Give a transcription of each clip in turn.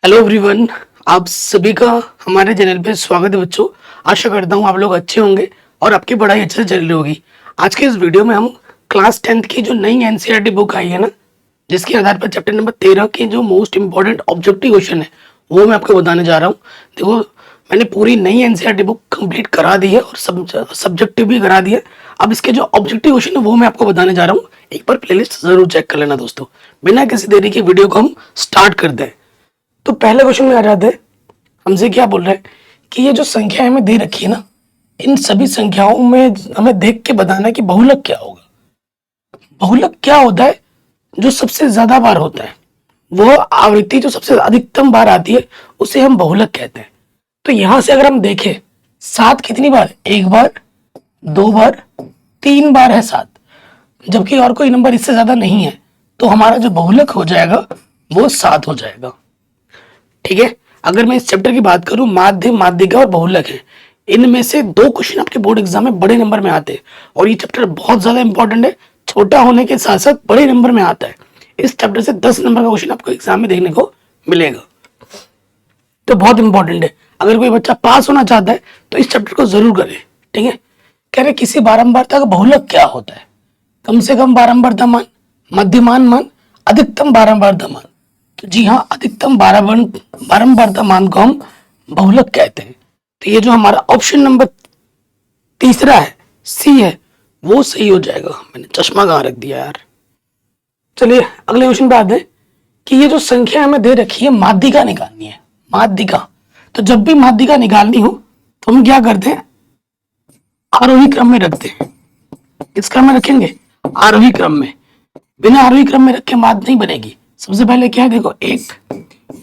Hello everyone, आप सभी का हमारे चैनल पे स्वागत है बच्चों। आशा करता हूँ आप लोग अच्छे होंगे और आपकी पढ़ाई अच्छे से चल रही होगी। आज के इस वीडियो में हम क्लास 10th की जो नई एनसीईआरटी बुक आई है ना, जिसके आधार पर चैप्टर नंबर 13 के जो मोस्ट इंपॉर्टेंट ऑब्जेक्टिव क्वेश्चन है वो मैं आपको बताने जा रहा हूँ। देखो, मैंने पूरी नई एनसीईआरटी बुक कंप्लीट करा दी है और सब्जेक्टिव भी करा दिया है। अब इसके जो ऑब्जेक्टिव क्वेश्चन है वो मैं आपको बताने जा रहा हूँ। एक बार प्लेलिस्ट जरूर चेक कर लेना दोस्तों। बिना किसी देरी के वीडियो को हम स्टार्ट करते हैं। तो पहले क्वेश्चन में आ जाते हैं। हमसे क्या बोल रहा है कि ये जो संख्या हमें दे रखी है ना, इन सभी संख्याओं में हमें देख के बताना है कि बहुलक क्या होगा। बहुलक क्या होता है? जो सबसे ज्यादा बार होता है, वो आवृत्ति जो सबसे अधिकतम बार आती है उसे हम बहुलक कहते हैं। तो यहां से अगर हम देखें, सात कितनी बार है? एक बार, दो बार, तीन बार है सात, जबकि और कोई नंबर इससे ज्यादा नहीं है। तो हमारा जो बहुलक हो जाएगा वो सात हो जाएगा। ठीक है। अगर मैं इस चैप्टर की बात करूं, माध्य, माध्यिका और बहुलक है, इनमें से दो क्वेश्चन आपके बोर्ड एग्जाम में बड़े नंबर में आते हैं और ये चैप्टर बहुत ज्यादा इंपॉर्टेंट है। छोटा होने के साथ साथ बड़े नंबर में आता है। इस चैप्टर से 10 नंबर का क्वेश्चन आपको एग्जाम में देखने को मिलेगा, तो बहुत इंपॉर्टेंट है। अगर कोई बच्चा पास होना चाहता है तो इस चैप्टर को जरूर करे। ठीक है। कह रहे किसी बारंबारता का बहुलक क्या होता है? कम से कम बारंबारता मान, मध्यमान मान, अधिकतम बारंबारता मान। तो जी हाँ, अधिकतम बारंबारता मान को हम बहुलक कहते हैं। तो ये जो हमारा ऑप्शन नंबर तीसरा है, सी है, वो सही हो जाएगा। मैंने चश्मा कहाँ रख दिया यार। चलिए अगले क्वेश्चन पे आते हैं कि ये जो संख्या हमें दे रखी है, माध्यिका निकालनी है। माध्यिका, तो जब भी माध्यिका निकालनी हो तो हम क्या करते हैं? आरोही क्रम में रखते हैं। किस क्रम में रखेंगे? आरोही क्रम में। बिना आरोही क्रम में रखे माध्य नहीं बनेगी। सबसे पहले क्या है, देखो, एक,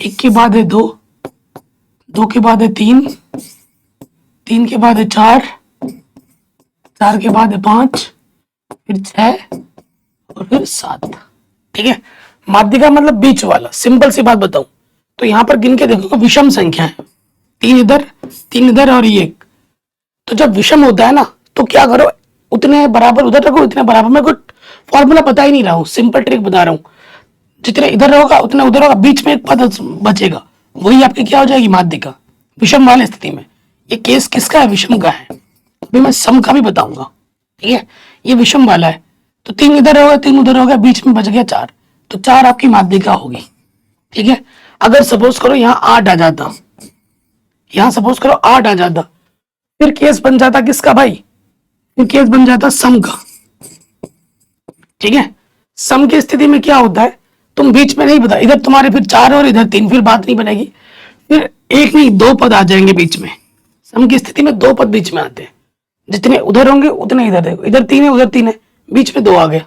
एक के बाद है दो, दो के बाद है तीन, तीन के बाद है चार, चार के बाद है पांच, फिर छह और फिर सात। ठीक है। माध्यिका मतलब बीच वाला। सिंपल सी बात बताऊं तो यहां पर गिन के देखो, विषम संख्या है, तीन इधर और ये एक। तो जब विषम होता है ना, तो क्या करो, उतने बराबर उधर रखो, इतने बराबर। मैं कुछ फॉर्मूला बता ही नहीं रहा हूँ, सिंपल ट्रिक बता रहा हूँ। जितने इधर होगा उतना उधर होगा, बीच में एक पद बचेगा, वही आपकी क्या हो जाएगी? माध्यिका। विषम वाली स्थिति में। ये केस किसका है? विषम का है। अभी मैं सम का भी बताऊंगा। ठीक है। ये विषम वाला है, तो तीन इधर होगा, तीन उधर होगा, बीच में बच गया चार, तो चार आपकी माध्यिका होगी। ठीक है। अगर सपोज करो यहाँ आठ आ जाता, यहाँ सपोज करो आठ आ जाता, फिर केस बन जाता किसका भाई? फिर केस बन जाता सम का। ठीक है। सम की स्थिति में क्या होता है, तुम बीच में नहीं बता, इधर तुम्हारे फिर चार और इधर तीन, फिर बात नहीं बनेगी। फिर एक नहीं दो पद आ जाएंगे बीच में। सम की स्थिति में दो पद बीच में आते हैं, जितने उधर होंगे उतने इधर। देखो, इधर तीन है, उधर तीन है, बीच में दो आ गया।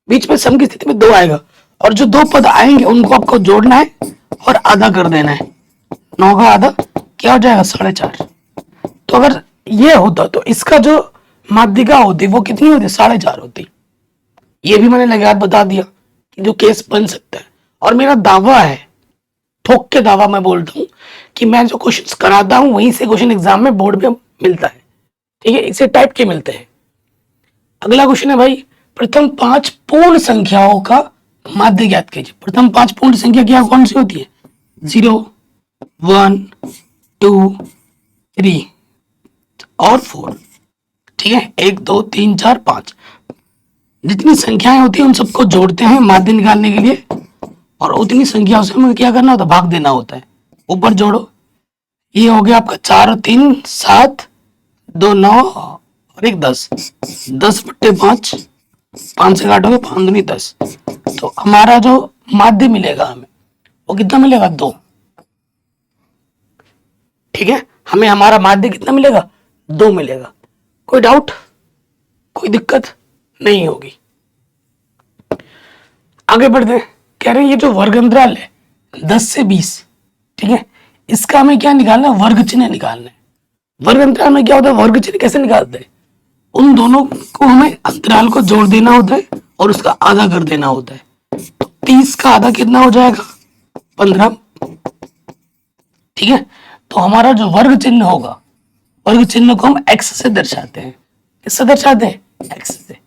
बीच में सम की स्थिति में दो आएगा, और जो दो पद आएंगे उनको आपको जोड़ना है और आधा कर देना है। नौ का आधा क्या हो जाएगा? 4.5। तो अगर ये होता तो इसका जो माध्यिका होती वो कितनी होती? 4.5 होती। ये भी मैंने लगातार बता दिया कि जो केस बन सकता है। और मेरा दावा है, ठोक के दावा मैं बोलता हूँ कि मैं जो क्वेश्चन कराता हूँ वहीं से क्वेश्चन एग्जाम में बोर्ड में मिलता है। ठीक है। इसे टाइप के मिलते हैं। अगला क्वेश्चन है भाई, प्रथम पांच पूर्ण संख्याओं का माध्य ज्ञात कीजिए। प्रथम पांच पूर्ण संख्या क्या कौन सी होती है? 0, 1, 2, 3 और 4। ठीक है। 1, 2, 3, 4, 5, जितनी संख्याएं होती है उन सबको जोड़ते हैं माध्य निकालने के लिए, और उतनी संख्याओं से हमें क्या करना होता है? भाग देना होता है। ऊपर जोड़ो, ये हो गया आपका 4 और 3 7, 2 9 और 1 10, 10/5, 5 से काटोगे 5 दूनी 10। तो हमारा जो माध्य मिलेगा हमें वो कितना मिलेगा? 2। ठीक है। हमें हमारा माध्य कितना मिलेगा? 2 मिलेगा। कोई डाउट, कोई दिक्कत नहीं होगी। आगे बढ़ते हैं। कह रहे हैं ये जो वर्ग अंतराल है 10 से 20, ठीक है, इसका हमें क्या निकालना है? वर्ग चिन्ह निकालना है। वर्ग अंतराल में क्या होता है? वर्ग चिन्ह कैसे निकालते हैं? उन दोनों को हमें अंतराल को जोड़ देना होता है और उसका आधा कर देना होता है। तो 30 का आधा कितना हो जाएगा? 15। ठीक है। तो हमारा जो वर्ग चिन्ह होगा, वर्ग चिन्ह को हम एक्स से दर्शाते हैं। किससे दर्शाते हैं? एक्स से।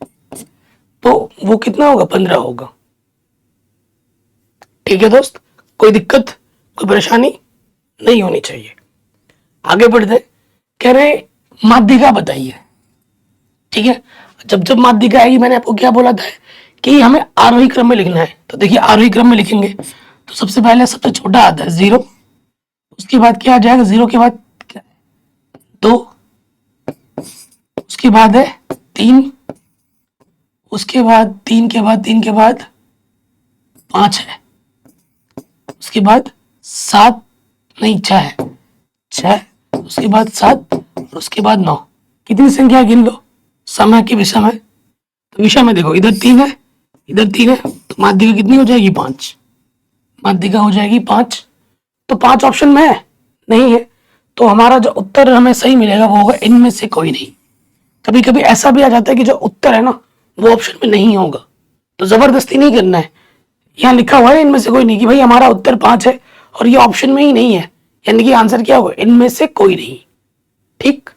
तो वो कितना होगा? 15 होगा। ठीक है दोस्त, कोई दिक्कत, कोई परेशानी नहीं होनी चाहिए। आगे बढ़ते, कह रहे माध्यिका बताइए। ठीक है, जब जब माध्यिका आएगी, मैंने आपको क्या बोला था कि हमें आरोही क्रम में लिखना है। तो देखिए आरोही क्रम में लिखेंगे तो सबसे पहले सबसे छोटा आता है 0, उसके बाद क्या आ जाएगा, 0 के बाद क्या, 2, उसके बाद है 3, उसके बाद 3 के बाद 3 के बाद 5 है, उसके बाद 7 नहीं 6 है, 6, उसके बाद 7 और उसके बाद 9। कितनी संख्या गिन लो समय की विषय में। तो विषय में देखो इधर 3 है, इधर 3 है, तो माध्यिका कितनी हो जाएगी 5, माध्यिका हो जाएगी 5। तो 5 ऑप्शन में है नहीं है, तो हमारा जो उत्तर हमें सही मिलेगा वो होगा इनमें से कोई नहीं। कभी कभी ऐसा भी आ जाता है कि जो उत्तर है ना वो ऑप्शन में नहीं होगा, तो जबरदस्ती नहीं करना है। यहाँ लिखा हुआ है इनमें से कोई नहीं कि भाई हमारा उत्तर 5 है और ये ऑप्शन में ही नहीं है, यानी कि आंसर क्या होगा, इनमें से कोई नहीं। ठीक,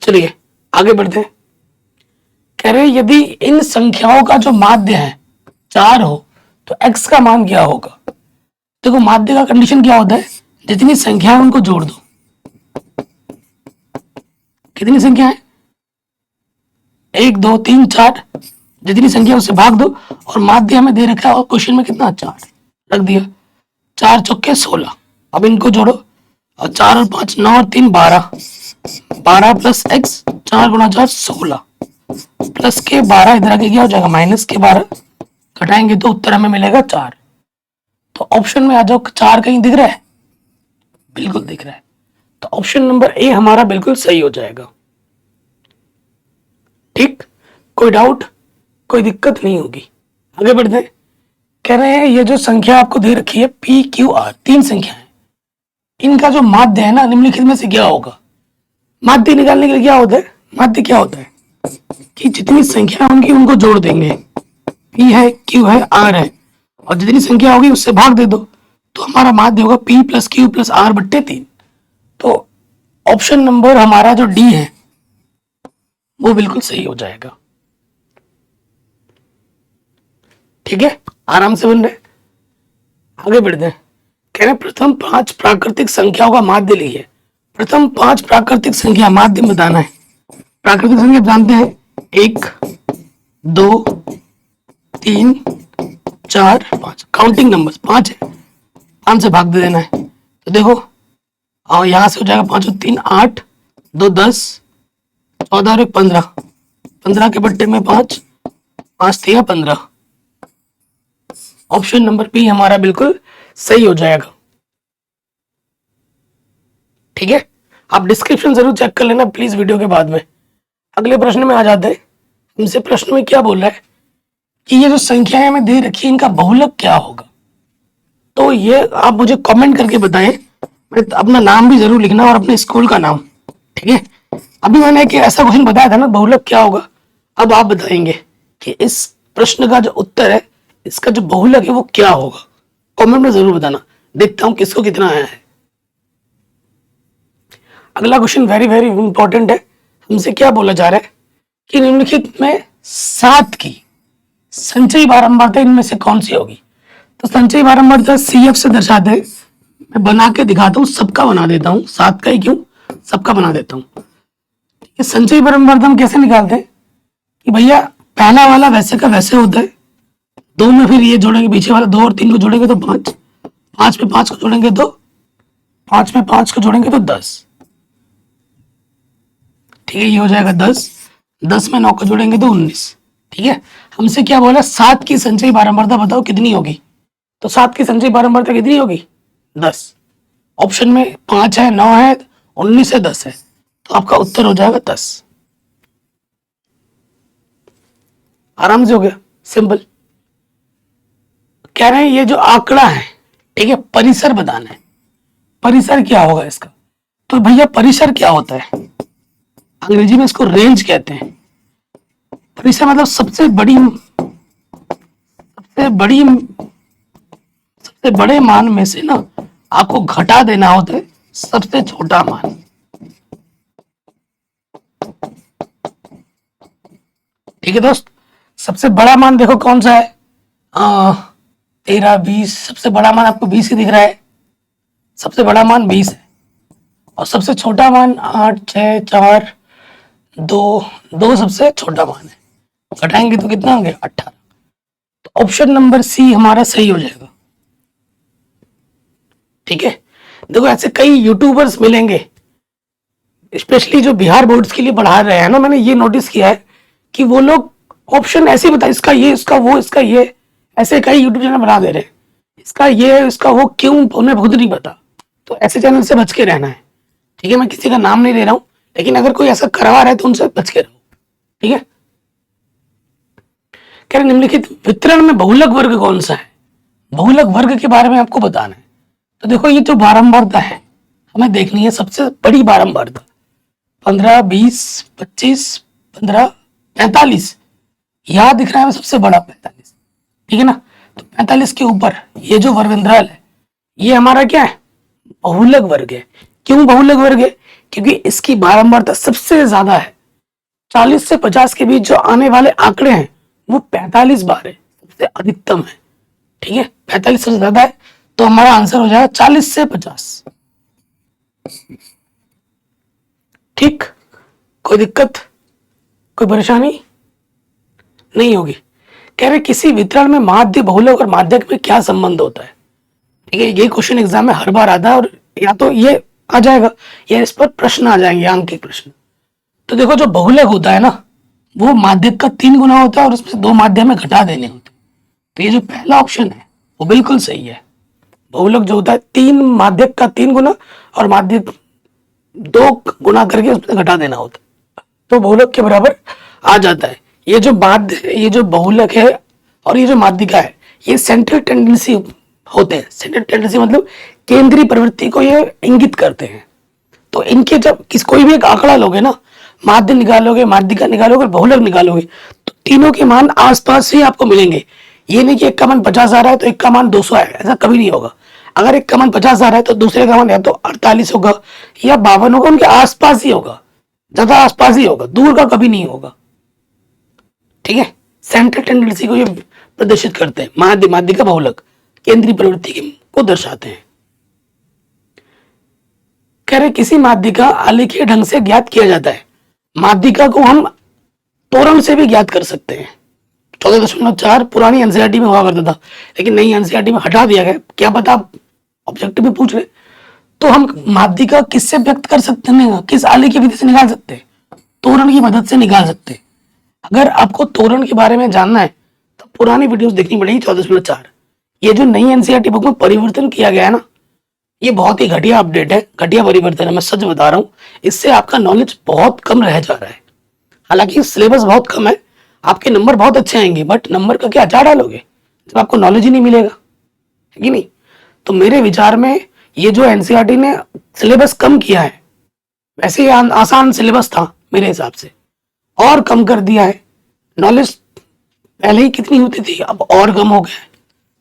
चलिए आगे बढ़ते हैं। कह रहे यदि इन संख्याओं का जो माध्य है 4 हो तो x का मान क्या होगा। देखो माध्य का कंडीशन क्या होता है, जितनी संख्या है उनको जोड़ दो। कितनी संख्या है, 1 2 3 4, जितनी संख्या उससे भाग दो और माध्य हमें दे रखा है और क्वेश्चन में कितना 4 रख दिया, 4 चौके 16। अब इनको जोड़ो और 4 और 5 9 और 3 12, 12 प्लस x, 4 गुणा 4 16 प्लस के 12, इधर आगे क्या हो जाएगा माइनस के 12, घटाएंगे तो उत्तर हमें मिलेगा 4। तो ऑप्शन में आ जाओ, 4 कहीं दिख रहा है, बिल्कुल दिख रहा है, तो ऑप्शन नंबर ए हमारा बिल्कुल सही हो जाएगा। ठीक, कोई डाउट, कोई दिक्कत नहीं होगी। आगे बढ़ते हैं। कह रहे हैं ये जो संख्या आपको दे रखी है पी क्यू आर, 3 संख्या है, इनका जो माध्य है ना निम्नलिखित में से क्या होगा। माध्य निकालने के लिए क्या होता है, माध्य क्या होता है कि जितनी संख्या उनकी उनको जोड़ देंगे, पी है क्यू है आर है, और जितनी संख्या होगी उससे भाग दे दो, तो हमारा माध्य होगा P plus Q plus R बट्टे 3। तो ऑप्शन नंबर हमारा जो डी है वो बिल्कुल सही हो जाएगा। ठीक है, आराम से बन रहे, आगे बढ़ते हैं। कह रहे प्रथम 5 प्राकृतिक संख्याओं का माध्य लीजिए। प्रथम 5 प्राकृतिक संख्या माध्य बताना है। प्राकृतिक संख्या जानते हैं 1 2 3 4 5, काउंटिंग नंबर 5 है, 5 से भाग दे देना है। तो देखो और यहां से हो जाएगा 5 और 3 8, 2 10, 14 और 1 15, 15 के बट्टे में 5, 5 3 15। ऑप्शन नंबर बी हमारा बिल्कुल सही हो जाएगा। ठीक है, आप डिस्क्रिप्शन जरूर चेक कर लेना प्लीज वीडियो के बाद में। अगले प्रश्न में आ जाते हैं। हमसे प्रश्न में क्या बोल रहा है कि ये जो संख्याएं हमें दे रखी है इनका बहुलक क्या होगा। तो ये आप मुझे कमेंट करके बताएं, मैं अपना नाम भी जरूर लिखना और अपने स्कूल का नाम। ठीक है, अभी मैंने एक ऐसा क्वेश्चन बताया था ना बहुलक क्या होगा, अब आप बताएंगे कि इस प्रश्न का जो उत्तर है इसका जो बहुलक है वो क्या होगा। कमेंट में जरूर बताना, देखता हूं किसको कितना आया है। अगला क्वेश्चन वेरी वेरी इंपॉर्टेंट है। हमसे क्या बोला जा रहा है कि निम्नलिखित में 7 की संचयी बारंबारता इनमें से कौन सी होगी। तो संचयी बारंबारता CF से दर्शाते हैं, मैं बना के दिखाता हूँ, सबका बना देता हूँ, 7 का ही क्यों सबका बना देता हूँ। संचयी बारंबारता हम कैसे निकालते हैं कि भैया पहला वाला वैसे का वैसे होता है, 2 में फिर ये जोड़ेंगे पीछे वाला 2 और 3 को जोड़ेंगे तो 5, 5 में 5 को जोड़ेंगे तो 5 में 5 को जोड़ेंगे तो 10। ठीक है, ये हो जाएगा 10, 10 में 9 को जोड़ेंगे तो 19। ठीक है, हमसे क्या बोला 7 की संचयी बारंबारता बताओ कितनी होगी। तो 7 की संचयी बारंबारता कितनी होगी 10। ऑप्शन में 5 है 9 है 19 है 10 है, तो आपका उत्तर हो जाएगा 10। आराम से हो गया, सिंपल। कह रहे हैं ये जो आंकड़ा है, ठीक है, परिसर बताना है। परिसर क्या होगा इसका। तो भैया परिसर क्या होता है, अंग्रेजी में इसको रेंज कहते हैं। परिसर मतलब सबसे बड़े मान में से ना आपको घटा देना होता है सबसे छोटा मान। ठीक है दोस्त, सबसे बड़ा मान देखो कौन सा है, 13 20, सबसे बड़ा मान आपको 20 ही दिख रहा है। सबसे बड़ा मान 20 है और सबसे छोटा मान 8, 6, 4, 2, 2 सबसे छोटा मान है। घटाएंगे तो कितना होंगे 18। तो ऑप्शन नंबर सी हमारा सही हो जाएगा। ठीक है, देखो ऐसे कई यूट्यूबर्स मिलेंगे स्पेशली जो बिहार बोर्ड्स के लिए पढ़ा रहे हैं ना, मैंने ये नोटिस किया है कि वो लोग ऑप्शन ऐसे ही बता, इसका ये, इसका वो, इसका ये, ऐसे कई यूट्यूब चैनल बना दे रहे हैं, इसका ये, इसका वो, क्यों उन्हें खुद नहीं पता। तो ऐसे चैनल से बच के रहना है। ठीक है, मैं किसी का नाम नहीं ले रहा हूं, लेकिन अगर कोई ऐसा करवा रहा है तो उनसे बच के रहो। ठीक है, कह रहे निम्नलिखित वितरण में बहुलक वर्ग कौन सा है। बहुलक वर्ग के बारे में आपको बताना है। तो देखो ये जो बारंबारता है हमें देखनी है, सबसे बड़ी बारंबारता 15, 20, 25, 15, 45, यहां दिख रहा है हमें सबसे बड़ा 45। ठीक है ना, तो 45 के ऊपर ये जो वर्गंतराल है ये हमारा क्या है, बहुलक वर्ग है। क्यों बहुलक वर्ग है, क्योंकि इसकी बारंबारता सबसे ज्यादा है। 40 से 50 के बीच जो आने वाले आंकड़े हैं वो 45 बार है, सबसे अधिकतम है। ठीक है, 45 से ज्यादा है, तो हमारा आंसर हो जाएगा 40 से 50। ठीक, कोई दिक्कत, कोई परेशानी नहीं होगी। कह रहे किसी वितरण में माध्य, बहुलक और माध्यक में क्या संबंध होता है। ठीक है, ये क्वेश्चन एग्जाम में हर बार आता है और या तो ये आ जाएगा या इस पर प्रश्न आ जाएंगे, अंकित प्रश्न। तो देखो जो बहुलक होता है ना वो माध्यक का 3 गुना होता है और उसमें 2 माध्यक में घटा देने होते हैं। तो ये जो पहला ऑप्शन है वो बिल्कुल सही है। बहुलक जो होता है 3 माध्यक का 3 गुना और माध्यक 2 गुना करके उसमें घटा देना होता है, तो बहुलक के बराबर आ जाता है। ये जो बहुलक है और ये जो माध्यिका है ये सेंट्रल टेंडेंसी होते हैं। सेंट्रल टेंडेंसी मतलब केंद्रीय प्रवृत्ति को ये इंगित करते हैं। तो इनके जब कोई भी एक आंकड़ा लोगे ना, माध्य निकालोगे, माध्यिका निकालोगे, बहुलक निकालोगे, तो तीनों के मान आसपास ही आपको मिलेंगे। ये नहीं कि एक का मान 50 आ रहा है तो एक का मान 200 आएगा, ऐसा कभी नहीं होगा। अगर एक का मान 50 आ रहा है तो दूसरे का मान या तो 48 होगा या 52 होगा, उनके आसपास ही होगा, ज्यादा आसपास ही होगा, दूर का कभी नहीं होगा। ठीक है, सेंट्रल टेंडेंसी को ये प्रदर्शित करते हैं। माध्य, माध्यिका, बहुलक केंद्रीय प्रवृत्ति को दर्शाते हैं। कह रहे किसी माध्यिका आलेखीय ढंग से ज्ञात किया जाता है। माध्यिका को हम तोरण से भी ज्ञात कर सकते हैं। 14.4 पुरानी एनसीईआरटी में हुआ करता था, लेकिन नई एनसीईआरटी में हटा दिया गया। क्या पता आप ऑब्जेक्टिव में पूछ रहे, तो हम माध्यिका किससे व्यक्त कर सकते हैं, किस आलेखीय विधि से निकाल सकते हैं, तोरण की मदद से निकाल सकते हैं। अगर आपको तोरण के बारे में जानना है तो पुरानी वीडियोस देखनी पड़ेगी। 14.4 ये जो नई एनसीईआरटी बुक में परिवर्तन किया गया है ना, ये बहुत ही घटिया अपडेट है, घटिया परिवर्तन है, मैं सच बता रहा हूँ। इससे आपका नॉलेज बहुत कम रह जा रहा है। हालांकि सिलेबस बहुत कम है, आपके नंबर बहुत अच्छे आएंगे, बट नंबर का क्या अचार डालोगे जब आपको नॉलेज ही नहीं मिलेगा, है कि नहीं। तो मेरे विचार में ये जो एनसीईआरटी ने सिलेबस कम किया है, वैसे आसान सिलेबस था मेरे हिसाब से, और कम कर दिया है। नॉलेज पहले ही कितनी होती थी, अब और कम हो गया है,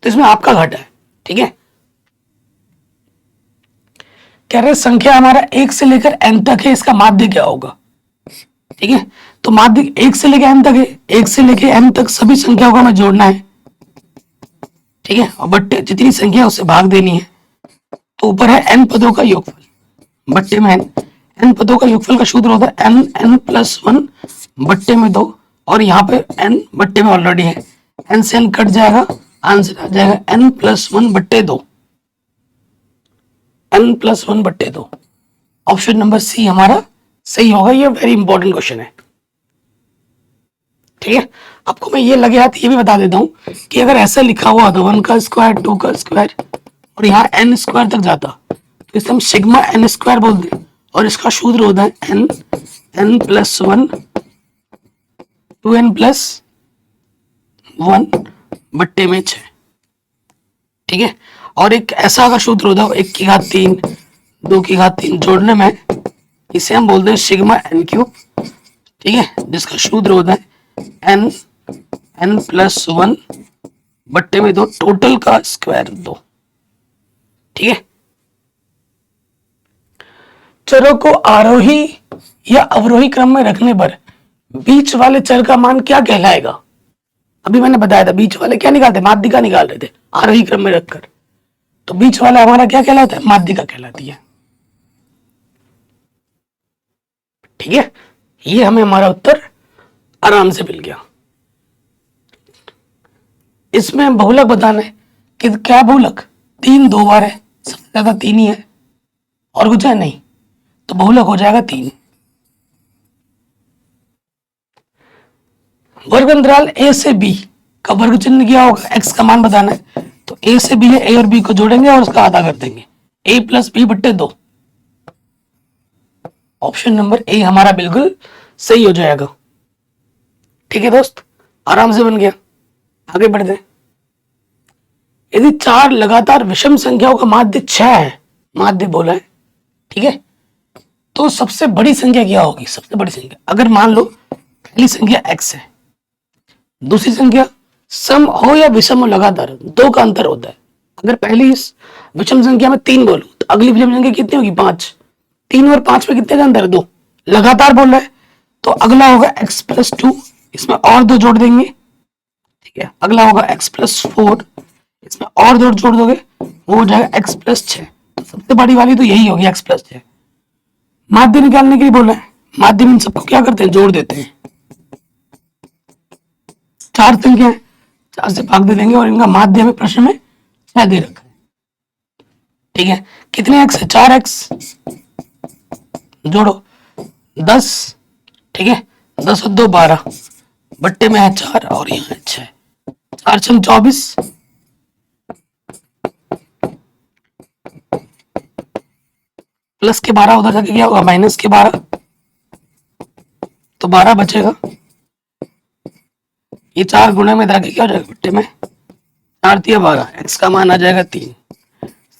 तो इसमें आपका घाटा है। ठीक है, कह रहे संख्या हमारा 1 से लेकर n तक है, इसका माध्य क्या होगा। ठीक है, तो माध्य 1 से लेकर n तक है, 1 से लेकर n तक सभी संख्याओं को हमें जोड़ना है। ठीक है, और बट्टे जितनी संख्या उससे भाग देनी है। तो ऊपर है n पदों का योगफल, बट्टे में n पदों का योगफल का सूत्र होता है n+1 बट्टे में 2, और यहाँ पे n बट्टे में ऑलरेडी है, n से n कट जाएगा, आंसर आ जाएगा n+1 बट्टे 2, n+1 बट्टे 2। ऑप्शन नंबर सी हमारा सही होगा। ये वेरी इंपॉर्टेंट क्वेश्चन है। ठीक है, आपको मैं ये लगे हाथ ये भी बता देता हूं कि अगर ऐसा लिखा हुआ था 1 का स्क्वायर 2 का स्क्वायर और यहाँ n स्क्वायर तक जाता तो इसे हम सिग्मा n स्क्वायर बोलते हैं, और इसका सूत्र होता है n+1 2n+1 बट्टे में 6। ठीक है, और एक ऐसा का सूत्र होता है 1 की घात 3 2 की घात 3 जोड़ने में, इसे हम बोलते हैं सिग्मा n3। ठीक है, जिसका सूत्र होता है n+1 बट्टे में 2 टोटल का स्क्वायर 2। ठीक है, चरों को आरोही या अवरोही क्रम में रखने पर बीच वाले चर का मान क्या कहलाएगा। अभी मैंने बताया था बीच वाले क्या निकालते, माध्यिका निकाल रहे थे आरोही क्रम में रखकर। तो बीच वाला हमारा क्या कहलाता है, माध्यिका कहलाती है। ठीक है, ये हमें हमारा उत्तर आराम से मिल गया। इसमें बहुलक बताना है कि क्या बहुलक 3 2 बार है, सबसे ज्यादा 3 ही है और कुछ है नहीं, तो बहुलक हो जाएगा 3। वर्ग अंतराल ए से बी का वर्ग चिन्ह क्या होगा, एक्स का मान बताना है, तो ए से बी है, ए और बी को जोड़ेंगे और उसका आधा कर देंगे, ए प्लस बी बट्टे 2। ऑप्शन नंबर ए हमारा बिल्कुल सही हो जाएगा। ठीक है दोस्त, आराम से बन गया। आगे बढ़ते हैं। यदि 4 लगातार विषम संख्याओं का माध्य 6 है, माध्य बोला है, ठीक है, तो सबसे बड़ी संख्या क्या होगी, सबसे बड़ी संख्या, अगर मान लो पहली संख्या x है, दूसरी संख्या सम हो या विषम हो, लगातार 2 का अंतर होता है। अगर पहली विषम संख्या में 3 बोलूं तो अगली विषम संख्या कितनी होगी, 5। 3 और 5 में कितने का अंतर है, 2। लगातार बोल रहा है तो अगला होगा x प्लस 2, इसमें और 2 जोड़ देंगे। ठीक है, अगला होगा x प्लस 4, इसमें और 2 जोड़ दोगे, वो हो जाएगा x प्लस 6। तो सबसे बड़ी वाली तो यही होगी, x प्लस 6। माध्य निकालने के लिए बोला है, माध्य में सबको क्या करते हैं, जोड़ देते हैं। 4 संख्या है, 4 से भाग दे देंगे और इनका माध्य में प्रश्न में 6 दे रखा है। ठीक है, कितने x है, 4x, जोड़ो 10। ठीक है, 10 और 2 12, बट्टे में है 4 और यहाँ है 6, 4 6 24, प्लस के 12 उधर जाके क्या होगा, माइनस के 12, तो 12 बचेगा। ये 4 गुणे में जाके क्या हो जाएगा, बट्टे में 4 3 12, x का मान आ जाएगा 3।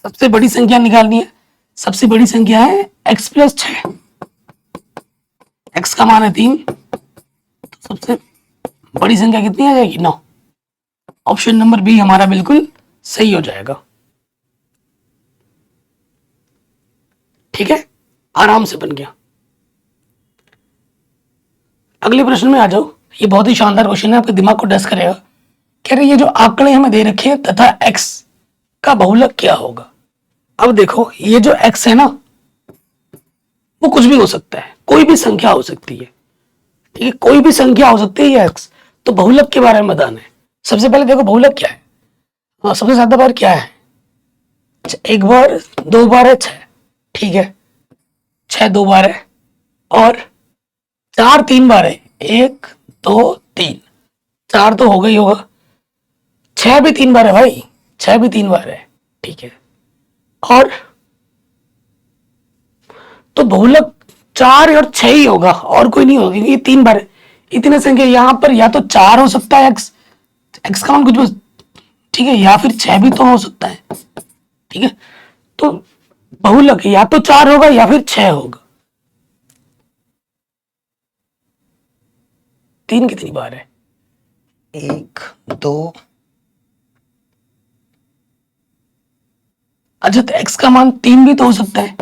सबसे बड़ी संख्या निकालनी है, सबसे बड़ी संख्या है x प्लस 6, x का मान है 3, तो सबसे बड़ी संख्या कितनी आ जाएगी, 9। ऑप्शन नंबर बी हमारा बिल्कुल सही हो जाएगा। ठीक है, आराम से बन गया। अगले प्रश्न में आ जाओ, ये बहुत ही शानदार क्वेश्चन है, आपके दिमाग को टच करेगा। कह रहे ये जो आंकड़े हमें दे रखे हैं तथा x का बहुलक क्या होगा। अब देखो ये जो x है ना, वो कुछ भी हो सकता है, कोई भी संख्या हो सकती है। ठीक है, कोई भी संख्या हो सकती है ये x। तो बहुलक के बारे में बताना है। सबसे पहले देखो बहुलक क्या है, हाँ सबसे ज्यादा बार क्या है, 1 बार 2 बार है 6। ठीक है, 6 2 बार है, और 4 3 बार है, 1 2 3, 4 तो हो गई होगा, 6 भी 3 बार है भाई, 6 भी 3 बार है। ठीक है, और तो बहुलक 4 और 6 ही होगा और कोई नहीं होगा, क्योंकि ये 3 बार है। इतने संख्या यहाँ पर या तो 4 हो सकता है x का मान कुछ भी, ठीक है, या फिर 6 भी तो हो सकता है। ठीक है, तो बहुलक या तो 4 होगा या फिर 6 होगा। 3 कितनी बार है, 1 2, अच्छा तो x का मान 3 भी तो हो सकता है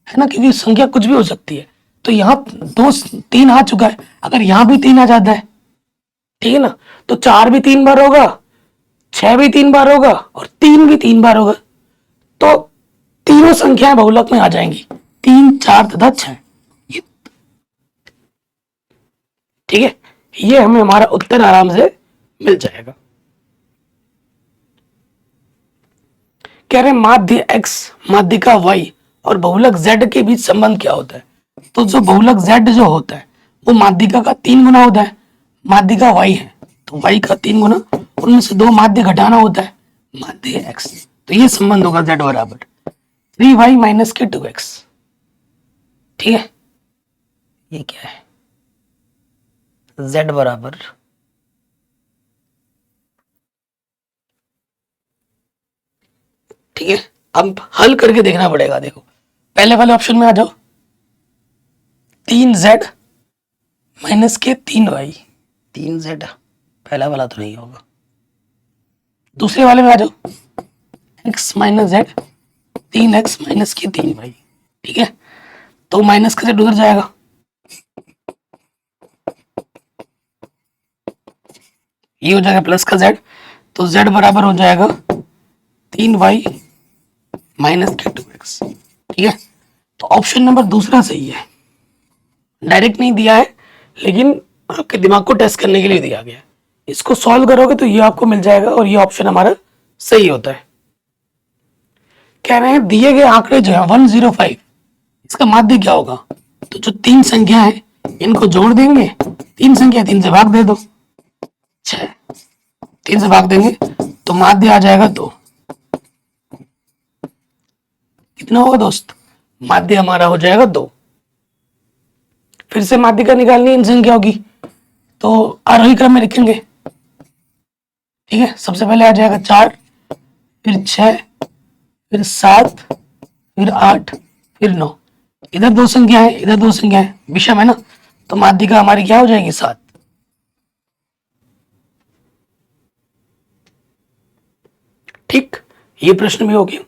ना, क्योंकि संख्या कुछ भी हो सकती है। तो यहाँ 2 3 आ चुका है, अगर यहाँ भी 3 आ जाता है, ठीक है ना, तो 4 भी 3 बार होगा, 6 भी 3 बार होगा और 3 भी 3 बार होगा। तो तीनों संख्याएं बहुलक में आ जाएंगी, 3 4 तथा 6। ठीक है, ये हमें हमारा उत्तर आराम से मिल जाएगा। कह रहे माध्य x माध्यिका y और बहुलक z के बीच संबंध क्या होता है। तो जो बहुलक z जो होता है वो माध्यिका का 3 गुना होता है, माध्यिका y है तो y का 3 गुना, उनमें से 2 माध्य घटाना होता है, माध्य x। तो ये संबंध होगा z बराबर 3y माइनस के 2x। ठीक है, ये क्या है, z बराबर ठीक है, अब हल करके देखना पड़ेगा। देखो पहले वाले ऑप्शन में आ जाओ, 3z माइनस के 3y, 3z पहला वाला तो नहीं होगा। दूसरे वाले में आ जाओ, x minus z, 3x minus के 3y। ठीक है, तो माइनस का z उधर जाएगा, ये हो जाएगा प्लस का z, तो z बराबर हो जाएगा 3y माइनस के 2x। ठीक है, तो ऑप्शन नंबर दूसरा सही है। डायरेक्ट नहीं दिया है, लेकिन आपके दिमाग को टेस्ट करने के लिए दिया गया है। इसको सॉल्व करोगे तो ये आपको मिल जाएगा और ये ऑप्शन हमारा सही होता है। कह रहे हैं दिए गए आंकड़े जो है 105, इसका माध्य क्या होगा? तो जो तीन संख्या है इनको जोड़ देंगे, तीन संख्या 3 से भाग दे दो, 6, 3 से भाग देंगे तो माध्य आ जाएगा 2। कितना होगा दोस्त? माध्य हमारा हो जाएगा 2। फिर से माध्यिका निकालनी इन संख्याओं की, तो आरोही क्रम में लिखेंगे। ठीक है, सबसे पहले आ जाएगा 4, फिर 6, फिर 7, फिर 8, फिर 9। इधर 2 संख्या है, इधर 2 संख्या है, विषम है ना, तो माध्यिका हमारी क्या हो जाएगी? 7। ठीक, ये प्रश्न भी हो गया।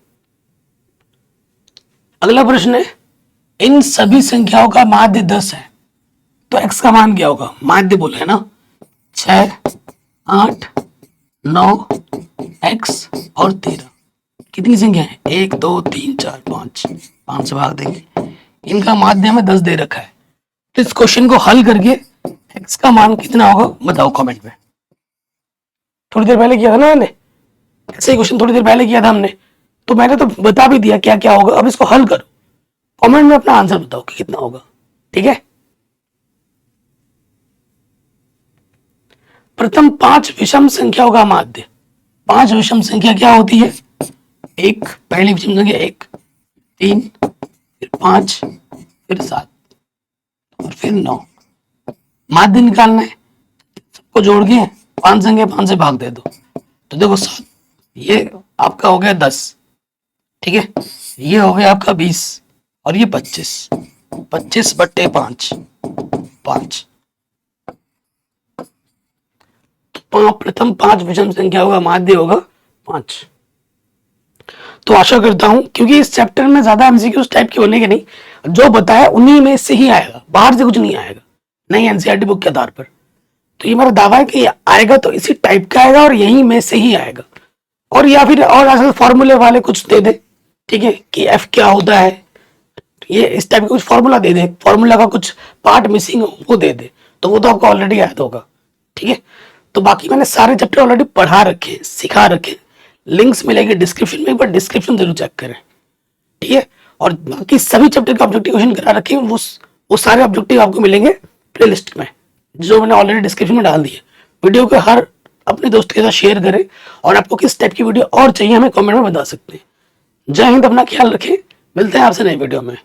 अगला प्रश्न है, इन सभी संख्याओं का माध्य 10 है, तो x का मान क्या होगा? माध्य बोला है ना, 6, 8, 9, x और 13। कितनी संख्या है? 1, 2, 3, 4, 5, 5 से भाग देंगे। इनका माध्य हमें 10 दे रखा है, तो इस क्वेश्चन को हल करके x का मान कितना होगा बताओ कमेंट में। थोड़ी देर पहले किया था ना मैंने, ऐसे ही क्वेश्चन थोड़ी देर पहले किया था हमने, तो मैंने तो बता भी दिया क्या क्या होगा। अब इसको हल करो, कमेंट में अपना आंसर बताओ कि कितना होगा। ठीक है, प्रथम 5 विषम संख्याओं का माध्य। 5 विषम संख्या क्या होती है? 1 पहली विषम संख्या, 1, 3, फिर 5, फिर 7 और फिर 9। माध्य निकालना है, सबको जोड़ के 5 संख्या 5 से भाग दे दो, तो देखो 7, ये आपका हो गया 10। ठीक है, ये हो गया आपका 20 और ये 25, 25/5, 5। तो प्रथम 5 विषम संख्याओं का माध्य होगा 5। तो आशा करता हूं, क्योंकि इस चैप्टर में ज्यादा एमसीक्यूज टाइप के होने के नहीं, जो बताया उन्हीं में से ही आएगा, बाहर से कुछ नहीं आएगा, नहीं एनसीईआरटी बुक के आधार पर। तो ये मेरा दावा है कि आएगा तो इसी टाइप का आएगा और यहीं में से ही आएगा, और या फिर और असल फॉर्मूले वाले कुछ दे दे। ठीक है, कि एफ क्या होता है, ये इस टाइप का कुछ फॉर्मूला दे दे, फॉर्मूला का कुछ पार्ट मिसिंग हो वो दे दे, तो वो तो आपको ऑलरेडी याद होगा। ठीक है, तो बाकी मैंने सारे चैप्टर ऑलरेडी पढ़ा रखे, सिखा रखे, लिंक्स मिलेंगे डिस्क्रिप्शन में, एक बार डिस्क्रिप्शन जरूर चेक करें। ठीक है, और बाकी सभी चैप्टर के ऑब्जेक्टिव क्वेश्चन करा रखे हैं, वो सारे ऑब्जेक्टिव आपको मिलेंगे प्लेलिस्ट में, जो मैंने ऑलरेडी डिस्क्रिप्शन में डाल दिए। वीडियो को हर अपने दोस्त के साथ शेयर करें, और आपको किस टाइप की वीडियो और चाहिए हमें कमेंट में बता सकते हैं। जय हिंद, अपना ख्याल रखें, मिलते हैं आपसे नई वीडियो में।